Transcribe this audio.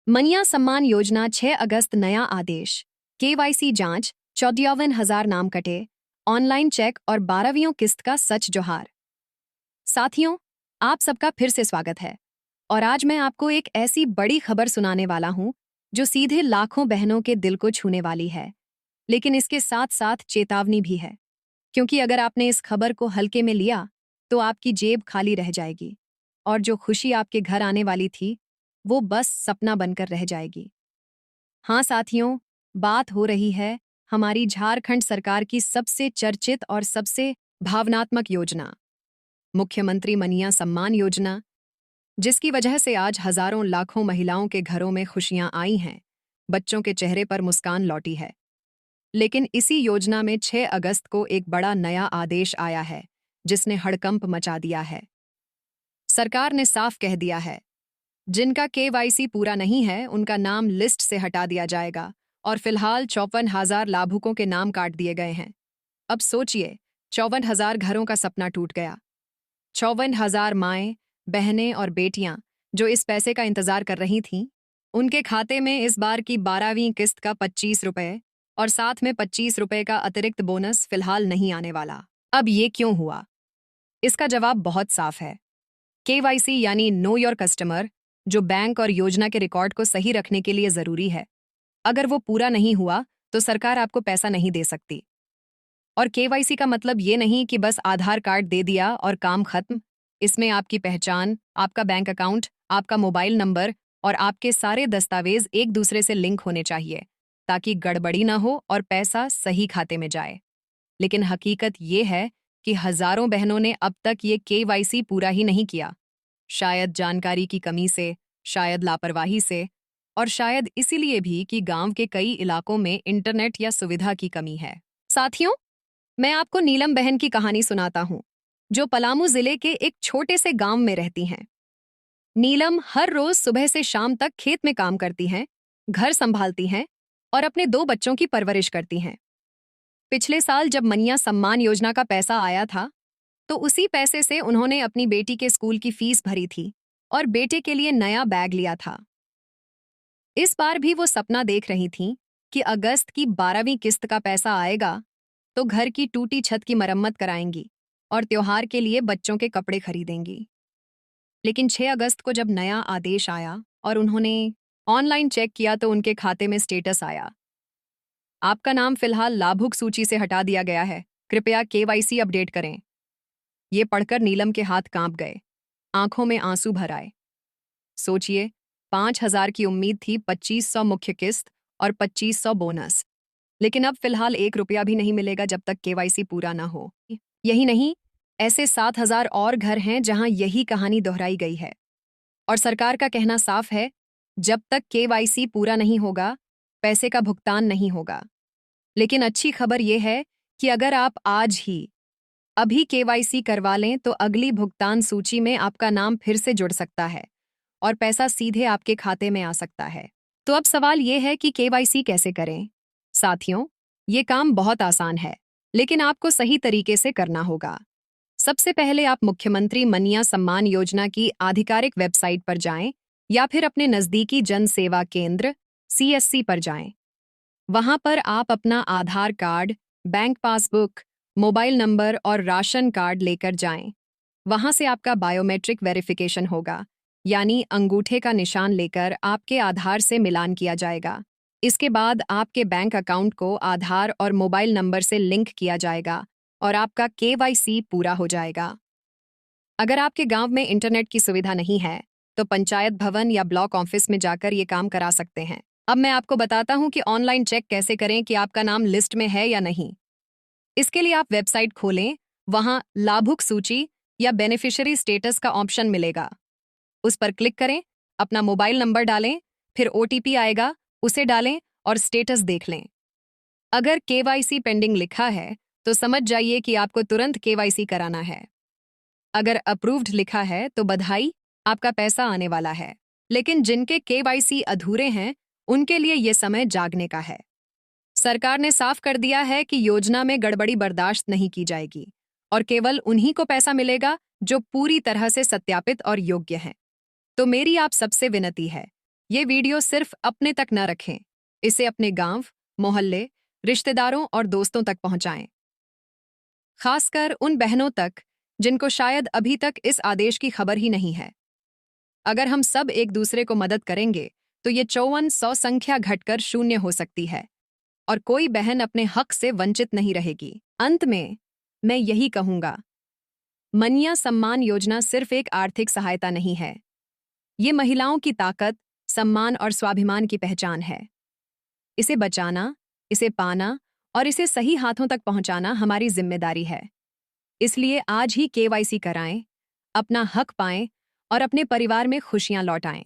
मनिया सम्मान योजना 6 अगस्त नया आदेश। केवाईसी जांच, 54,000 नाम कटे। ऑनलाइन चेक और 12वीं किस्त का सच जोहार। साथियों, आप सबका फिर से स्वागत है। और आज मैं आपको एक ऐसी बड़ी खबर सुनाने वाला हूं जो सीधे लाखों बहनों के दिल को छूने वाली है, लेकिन इसके साथ साथ चेतावनी भी है। क्योंकि अगर आपने इस खबर को हल्के में लिया तो आपकी जेब खाली रह जाएगी और जो खुशी आपके घर आने वाली थी वो बस सपना बनकर रह जाएगी। हाँ साथियों, बात हो रही है हमारी झारखंड सरकार की सबसे चर्चित और सबसे भावनात्मक योजना, मुख्यमंत्री मनिया सम्मान योजना, जिसकी वजह से आज हजारों लाखों महिलाओं के घरों में खुशियां आई हैं, बच्चों के चेहरे पर मुस्कान लौटी है। लेकिन इसी योजना में 6 अगस्त को एक बड़ा नया आदेश आया है जिसने हड़कंप मचा दिया है। सरकार ने साफ कह दिया है, जिनका केवाईसी पूरा नहीं है उनका नाम लिस्ट से हटा दिया जाएगा और फिलहाल 54,000 लाभुकों के नाम काट दिए गए हैं। अब सोचिए, 54,000 घरों का सपना टूट गया। 54,000 माएं, बहनें और बेटियां जो इस पैसे का इंतजार कर रही थीं, उनके खाते में इस बार की 12वीं किस्त का 25 रुपए और साथ में 25 रुपए का अतिरिक्त बोनस फिलहाल नहीं आने वाला। अब ये क्यों हुआ? इसका जवाब बहुत साफ है। केवाईसी यानी नो योर कस्टमर, जो बैंक और योजना के रिकॉर्ड को सही रखने के लिए जरूरी है, अगर वो पूरा नहीं हुआ तो सरकार आपको पैसा नहीं दे सकती। और केवाईसी का मतलब ये नहीं कि बस आधार कार्ड दे दिया और काम खत्म। इसमें आपकी पहचान, आपका बैंक अकाउंट, आपका मोबाइल नंबर और आपके सारे दस्तावेज एक दूसरे से लिंक होने चाहिए ताकि गड़बड़ी ना हो और पैसा सही खाते में जाए। लेकिन हकीकत ये है कि हजारों बहनों ने अब तक ये केवाईसी पूरा ही नहीं किया। शायद जानकारी की कमी से, शायद लापरवाही से, और शायद इसीलिए भी कि गांव के कई इलाकों में इंटरनेट या सुविधा की कमी है। साथियों, मैं आपको नीलम बहन की कहानी सुनाता हूं, जो पलामू जिले के एक छोटे से गांव में रहती हैं। नीलम हर रोज सुबह से शाम तक खेत में काम करती हैं, घर संभालती हैं और अपने 2 बच्चों की परवरिश करती हैं। पिछले साल जब मनिया सम्मान योजना का पैसा आया था, तो उसी पैसे से उन्होंने अपनी बेटी के स्कूल की फीस भरी थी और बेटे के लिए नया बैग लिया था। इस बार भी वो सपना देख रही थीं कि अगस्त की 12वीं किस्त का पैसा आएगा तो घर की टूटी छत की मरम्मत कराएंगी और त्योहार के लिए बच्चों के कपड़े खरीदेंगी। लेकिन 6 अगस्त को जब नया आदेश आया और उन्होंने ऑनलाइन चेक किया तो उनके खाते में स्टेटस आया, आपका नाम फिलहाल लाभुक सूची से हटा दिया गया है, कृपया केवाईसी अपडेट करें। ये पढ़कर नीलम के हाथ कांप गए, आंखों में आंसू भर आए। सोचिए, 5,000 की उम्मीद थी, 2,500 मुख्य किस्त और 2,500 बोनस, लेकिन अब फिलहाल 1 रुपया भी नहीं मिलेगा जब तक केवाईसी पूरा ना हो। यही नहीं, ऐसे 7,000 और घर हैं जहां यही कहानी दोहराई गई है। और सरकार का कहना साफ है, जब तक केवाईसी पूरा नहीं होगा पैसे का भुगतान नहीं होगा। लेकिन अच्छी खबर यह है कि अगर आप आज ही अभी केवाईसी करवा लें तो अगली भुगतान सूची में आपका नाम फिर से जुड़ सकता है और पैसा सीधे आपके खाते में आ सकता है। तो अब सवाल ये है कि केवाईसी कैसे करें? साथियों, ये काम बहुत आसान है, लेकिन आपको सही तरीके से करना होगा। सबसे पहले आप मुख्यमंत्री मनिया सम्मान योजना की आधिकारिक वेबसाइट पर जाएं या फिर अपने नजदीकी जन सेवा केंद्र CSC पर जाएं। वहां पर आप अपना Aadhaar card, bank passbook, mobile number और राशन कार्ड लेकर जाएं। वहां से आपका बायोमेट्रिक वेरिफिकेशन होगा, यानी अंगूठे का निशान लेकर आपके आधार से मिलान किया जाएगा। इसके बाद आपके बैंक अकाउंट को आधार और मोबाइल नंबर से लिंक किया जाएगा और आपका केवाईसी पूरा हो जाएगा। अगर आपके गांव में इंटरनेट की सुविधा नहीं है तो पंचायत भवन या ब्लॉक ऑफिस में जाकर ये काम करा सकते हैं। अब मैं आपको बताता हूं कि ऑनलाइन चेक कैसे करें कि आपका नाम लिस्ट में है या नहीं। इसके लिए आप वेबसाइट खोलें, वहां लाभुक सूची या बेनिफिशियरी स्टेटस का ऑप्शन मिलेगा। उस पर क्लिक करें, अपना मोबाइल नंबर डालें, फिर OTP आएगा, उसे डालें और स्टेटस देख लें। अगर केवाईसी पेंडिंग लिखा है तो समझ जाइए कि आपको तुरंत केवाईसी कराना है। अगर अप्रूव्ड लिखा है तो बधाई, आपका पैसा आने वाला है। लेकिन जिनके केवाईसी अधूरे हैं उनके लिए ये समय जागने का है। सरकार ने साफ कर दिया है कि योजना में गड़बड़ी बर्दाश्त नहीं की जाएगी और केवल उन्हीं को पैसा मिलेगा जो पूरी तरह से सत्यापित और योग्य हैं। तो मेरी आप सबसे विनती है ये वीडियो सिर्फ अपने तक न रखें, इसे अपने गांव, मोहल्ले, रिश्तेदारों और दोस्तों तक पहुंचाएं। खासकर उन बहनों तक जिनको शायद अभी तक इस आदेश की खबर ही नहीं है। अगर हम सब एक दूसरे को मदद करेंगे तो ये 5400 संख्या घटकर 0 हो सकती है और कोई बहन अपने हक से वंचित नहीं रहेगी। अंत में मैं यही कहूंगा, मनिया सम्मान योजना सिर्फ एक आर्थिक सहायता नहीं है। ये महिलाओं की ताकत, सम्मान और स्वाभिमान की पहचान है। इसे बचाना, इसे पाना और इसे सही हाथों तक पहुंचाना हमारी जिम्मेदारी है। इसलिए आज ही केवाईसी कराएं, अपना हक पाएं और अपने परिवार में खुशियां लौटाएं।